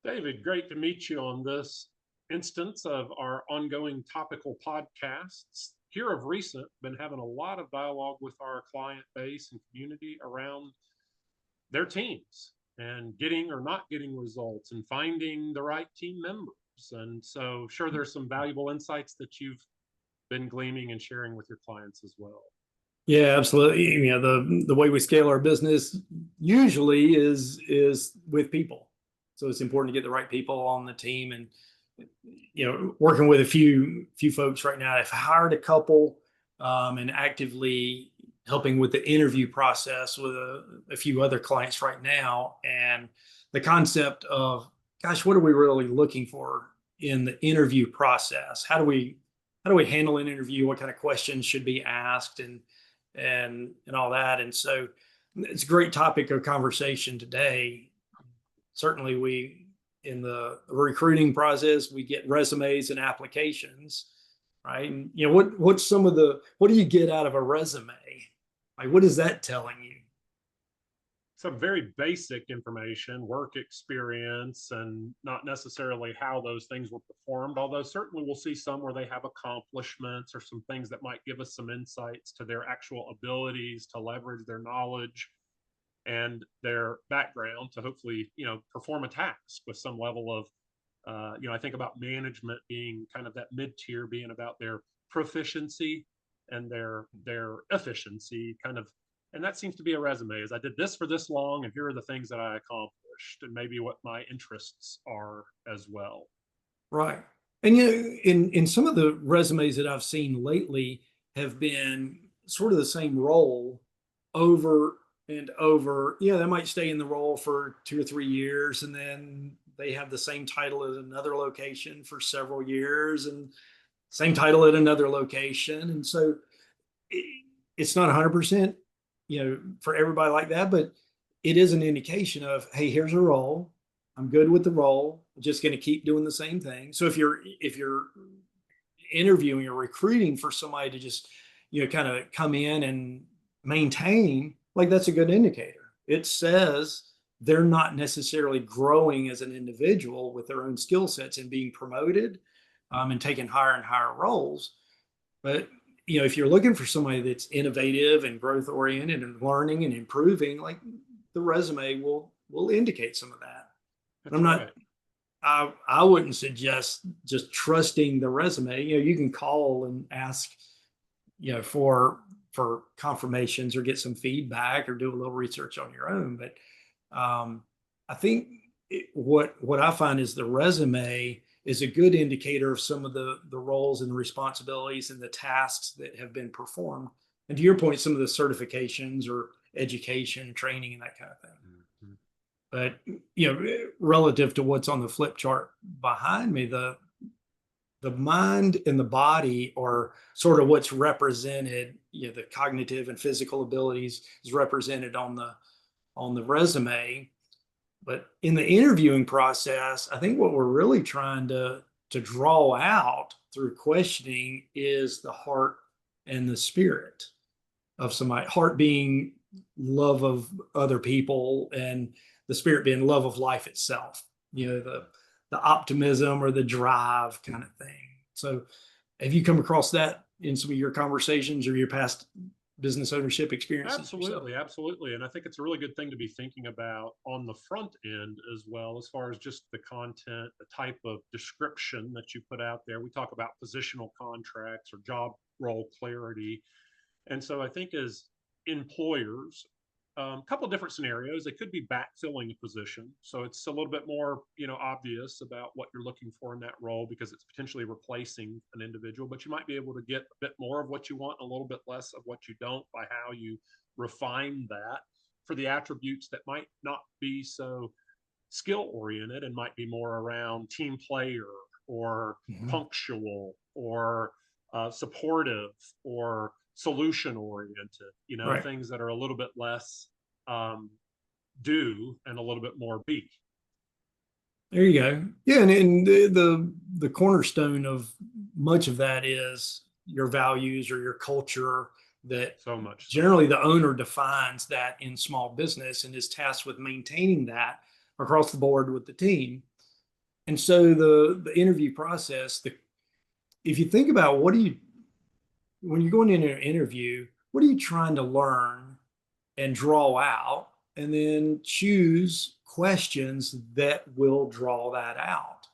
David, great to meet you on this instance of our ongoing topical podcasts. Here of recent, been having a lot of dialogue with our client base and community around their teams and getting or not getting results and finding the right team members. And so, sure, there's some valuable insights that you've been gleaming and sharing with your clients as well. Yeah, absolutely. The way we scale our business usually is with people. So it's important to get the right people on the team. And working with a few folks right now. I've hired a couple, and actively helping with the interview process with a few other clients right now. And the concept of, gosh, what are we really looking for in the interview process? How do we handle an interview? What kind of questions should be asked, and all that? And so it's a great topic of conversation today. Certainly, we in the recruiting process, we get resumes and applications, right? And what do you get out of a resume? Like, what is that telling you? Some very basic information, work experience, and not necessarily how those things were performed. Although certainly we'll see some where they have accomplishments or some things that might give us some insights to their actual abilities to leverage their knowledge and their background to hopefully, perform a task with some level of, I think about management being kind of that mid tier, being about their proficiency and their efficiency, kind of. And that seems to be a resume: is I did this for this long, and here are the things that I accomplished, and maybe what my interests are as well. Right. And in some of the resumes that I've seen lately have been sort of the same role over and over. They might stay in the role for 2 or 3 years, and then they have the same title at another location for several years, and same title at another location. And so it's not 100%, for everybody like that, but it is an indication of, hey, here's a role. I'm good with the role. I'm just going to keep doing the same thing. So if you're interviewing or recruiting for somebody to just kind of come in and maintain, like, that's a good indicator. It says they're not necessarily growing as an individual with their own skill sets and being promoted, and taking higher and higher roles. But if you're looking for somebody that's innovative and growth oriented and learning and improving, like, the resume will indicate some of that. And That's right. I wouldn't suggest just trusting the resume. You can call and ask, for confirmations or get some feedback or do a little research on your own. But I think what I find is the resume is a good indicator of some of the roles and responsibilities and the tasks that have been performed. And to your point, some of the certifications or education, training, and that kind of thing. Mm-hmm. But relative to what's on the flip chart behind me, the mind and the body are sort of what's represented. The cognitive and physical abilities is represented on the resume. But in the interviewing process, I think what we're really trying to draw out through questioning is the heart and the spirit of somebody. Heart being love of other people, and the spirit being love of life itself. The optimism or the drive kind of thing. So, have you come across that in some of your conversations or your past business ownership experiences yourself? Absolutely, absolutely. And I think it's a really good thing to be thinking about on the front end as well, as far as just the content, the type of description that you put out there. We talk about positional contracts or job role clarity. And so I think as employers, a couple of different scenarios. They could be backfilling a position, so it's a little bit more, obvious about what you're looking for in that role because it's potentially replacing an individual. But you might be able to get a bit more of what you want, a little bit less of what you don't, by how you refine that for the attributes that might not be so skill oriented and might be more around team player or Mhm. punctual or supportive or solution oriented, Right. things that are a little bit less um, do and a little bit more be. There you go. Yeah, and the cornerstone of much of that is your values or your culture, that So much so. generally the owner defines that in small business and is tasked with maintaining that across the board with the team. And so the interview process, if you think about when you're going into an interview, what are you trying to learn and draw out, and then choose questions that will draw that out.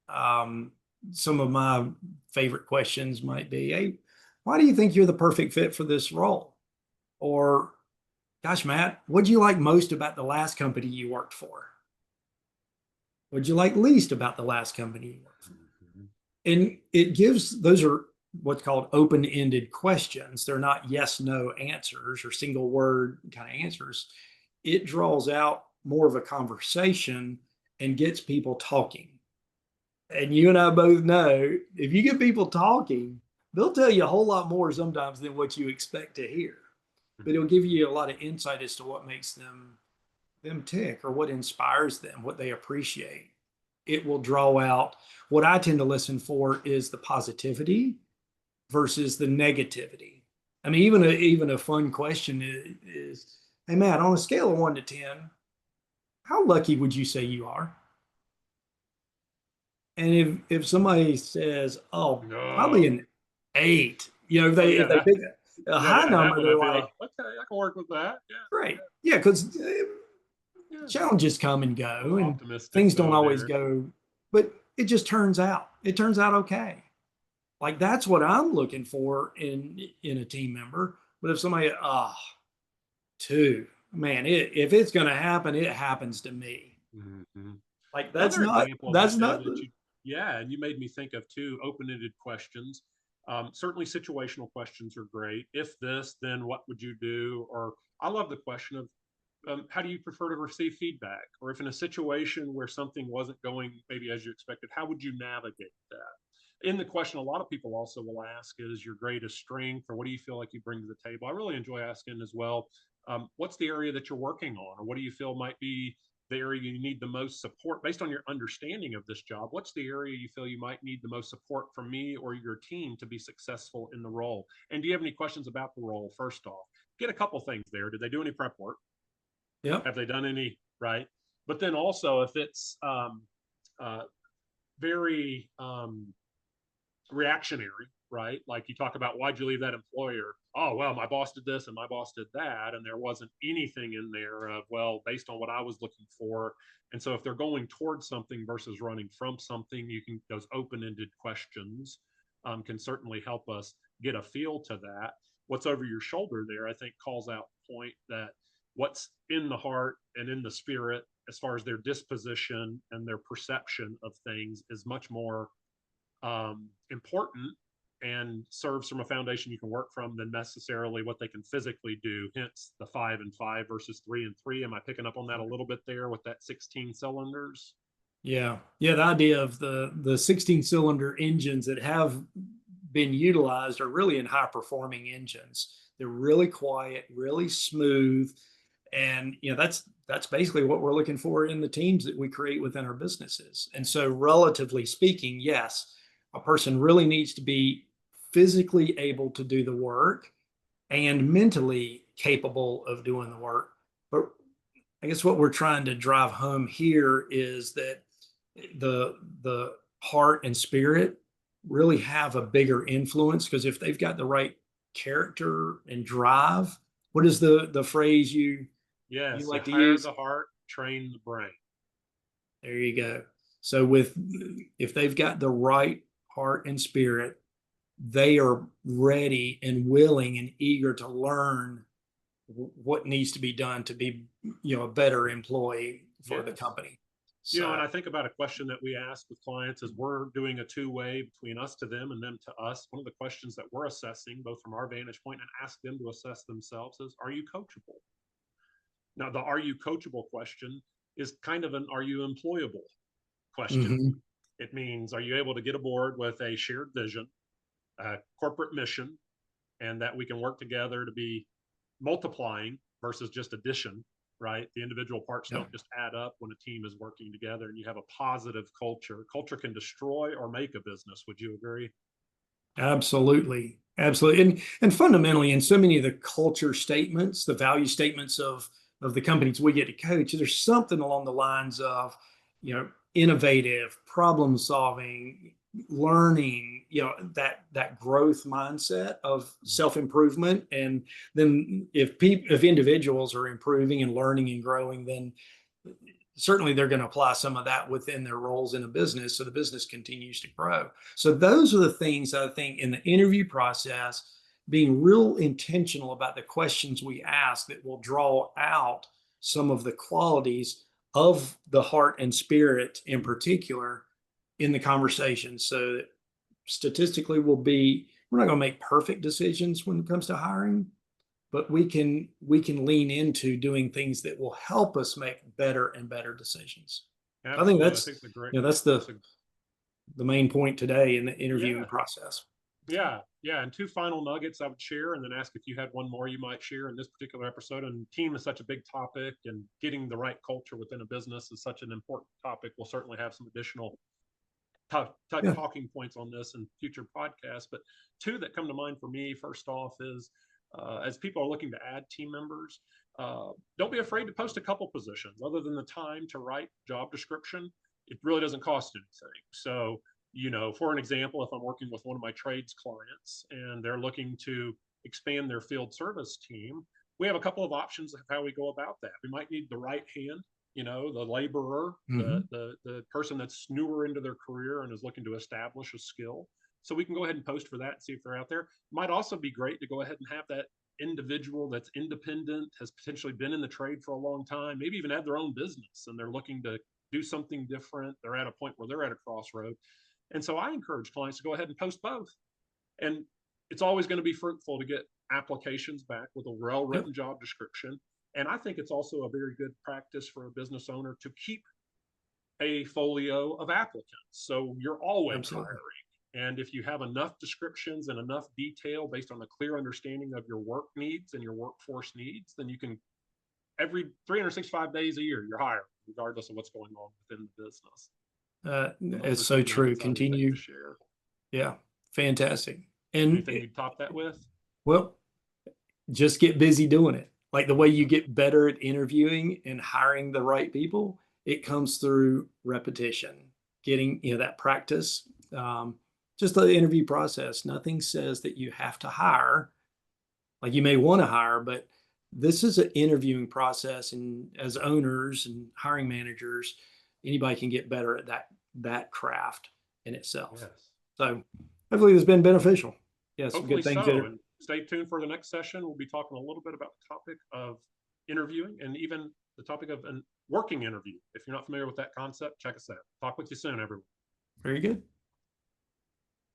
Um, some of my favorite questions might be, hey, why do you think you're the perfect fit for this role? Or, gosh, Matt, what do you like most about the last company you worked for? What do you like least about the last company you worked for? Mhm. And those are what's called open-ended questions. They're not yes, no answers or single word kind of answers. It draws out more of a conversation and gets people talking. And you and I both know if you get people talking, they'll tell you a whole lot more sometimes than what you expect to hear. But it'll give you a lot of insight as to what makes them tick or what inspires them, what they appreciate. It will draw out what I tend to listen for is the positivity versus the negativity. I mean, even a fun question is, hey Matt, on a scale of 1 to 10, how lucky would you say you are? And if somebody says, oh, probably No. an 8, Oh if yeah, they that pick a yeah, high that number, one they're I'd be like, like, okay, I can work with that. Yeah, great, yeah, because yeah. challenges come and A go, little and optimistic things don't though always there. go, but it turns out okay. Like that's what I'm looking for in a team member. But if somebody, 2, man, if it's going to happen, it happens to me. Mhm. Like Another example of that's that, David, not that you, yeah, and you made me think of too, open-ended questions. Certainly situational questions are great. If this, then what would you do? Or I love the question of how do you prefer to receive feedback? Or if in a situation where something wasn't going maybe as you expected, how would you navigate that? In the question, a lot of people also will ask is your greatest strength, or what do you feel like you bring to the table? I really enjoy asking as well, what's the area that you're working on, or what do you feel might be the area you need the most support based on your understanding of this job? What's the area you feel you might need the most support from me or your team to be successful in the role? And do you have any questions about the role? First off, get a couple things there. Did they do any prep work? Yep. Have they done any, right? But then also, if it's uh, very reactionary, right? Like you talk about why'd you leave that employer? Oh, well, my boss did this and my boss did that. And there wasn't anything in there of, well, based on what I was looking for. And so if they're going towards something versus running from something, those open-ended questions can certainly help us get a feel to that. What's over your shoulder there, I think, calls out the point that what's in the heart and in the spirit, as far as their disposition and their perception of things, is much more important and serves from a foundation you can work from than necessarily what they can physically do. Hence the 5 and 5 versus 3 and 3. Am I picking up on that a little bit there with that 16 cylinders? Yeah. Yeah. The idea of the 16 cylinder engines that have been utilized are really in high performing engines. They're really quiet, really smooth. And that's basically what we're looking for in the teams that we create within our businesses. And so relatively speaking, yes, a person really needs to be physically able to do the work and mentally capable of doing the work. But I guess what we're trying to drive home here is that the heart and spirit really have a bigger influence, because if they've got the right character and drive, what is the phrase you Yes, you like to hire use? the heart, train the brain. There you go. So with if they've got the right heart and spirit, they are ready and willing and eager to learn what needs to be done to be a better employee for the Yes. company. And So I think about a question that we ask with clients is we're doing a two-way between us to them and them to us. One of the questions that we're assessing, both from our vantage point and ask them to assess themselves, is, are you coachable? Now, the are you coachable question is kind of an are you employable question. mhm. It means, are you able to get aboard with a shared vision, a corporate mission, and that we can work together to be multiplying versus just addition, right? The individual parts Yep. don't just add up when a team is working together, and you have a positive culture. Culture can destroy or make a business. Would you agree? Absolutely. Absolutely. And fundamentally, in so many of the culture statements, the value statements of the companies we get to coach, there's something along the lines of, you know, innovative, problem solving, learning, that growth mindset of self-improvement. And then if individuals are improving and learning and growing, then certainly they're going to apply some of that within their roles in a business, so the business continues to grow. So those are the things I think in the interview process, being real intentional about the questions we ask that will draw out some of the qualities of the heart and spirit in particular in the conversation. So that statistically we're not going to make perfect decisions when it comes to hiring, but we can lean into doing things that will help us make better and better decisions. Absolutely. I think that's the main point today in the interviewing process. Yeah. And two final nuggets I would share, and then ask if you had one more you might share in this particular episode. And team is such a big topic, and getting the right culture within a business is such an important topic. We'll certainly have some additional talking points on this in future podcasts. But two that come to mind for me, first off, is as people are looking to add team members, don't be afraid to post a couple positions. Other than the time to write job description, it really doesn't cost anything. So, for an example, if I'm working with one of my trades clients and they're looking to expand their field service team, we have a couple of options of how we go about that. We might need the right hand, the laborer, the person that's newer into their career and is looking to establish a skill. So we can go ahead and post for that and see if they're out there. Might also be great to go ahead and have that individual that's independent, has potentially been in the trade for a long time, maybe even had their own business, and they're looking to do something different. They're at a point where they're at a crossroad. And so I encourage clients to go ahead and post both. And it's always going to be fruitful to get applications back with a well-written job description. And I think it's also a very good practice for a business owner to keep a folio of applicants. So you're always hiring. And if you have enough descriptions and enough detail based on a clear understanding of your work needs and your workforce needs, then you can, every 365 days a year, you're hiring, regardless of what's going on within the business. It's so true. Continue. Yeah. Fantastic. And anything you'd top that with? Well, just get busy doing it. Like the way you get better at interviewing and hiring the right people, it comes through repetition, getting, that practice. Just the interview process. Nothing says that you have to hire. Like you may want to hire, but this is an interviewing process. And as owners and hiring managers, anybody can get better at that craft in itself. Yes. So hopefully it's been beneficial. Yes. Hopefully good things so. And stay tuned for the next session. We'll be talking a little bit about the topic of interviewing and even the topic of a working interview. If you're not familiar with that concept, check us out. Talk with you soon, everyone. Very good.